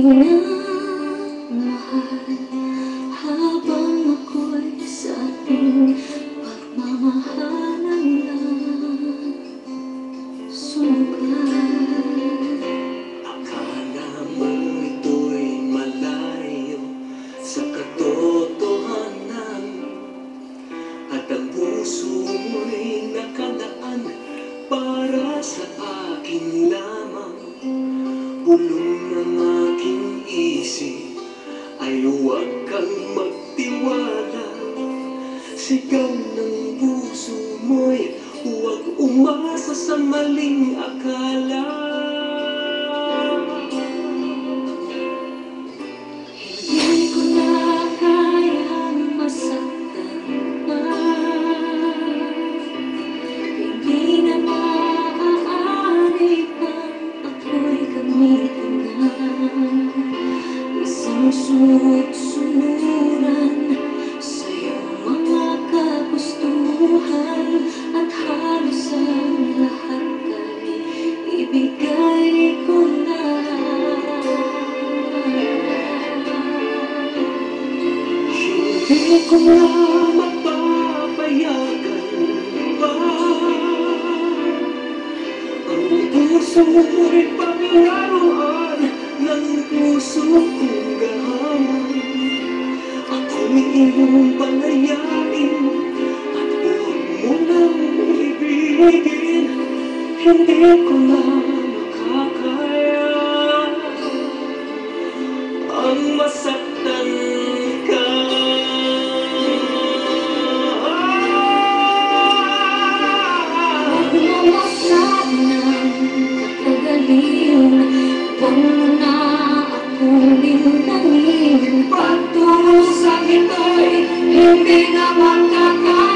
minamahal habang ako'y sa ating pagmamahalan lang sugat. Akala mo ito'y malayo sa katotohanan, at ang puso mo'y nakalaan para sa akin lamang. Bulong ng aking isip ay huwag kang magtiwala. Sigaw ng puso mo'y huwag umasa sa maling akala. Hindi ko na kayang masaktan pa, hindi na maaari pang ako'y gamitin na isang sunod-sunuran sa iyong mga kagustuhan, at halos ang lahat ay ibigay ko na. Hindi ko na mapapayagan pa ang puso mo'y paglaruan ng puso kong gahaman. Ako'y iyong palayain at huwag mo nang ibigin. Hindi ko na makakaya ang masaktan ka. Huwag ng katagaling, huwag mo na akong lintangin. Pagtusang ito'y hindi na magkakaroon.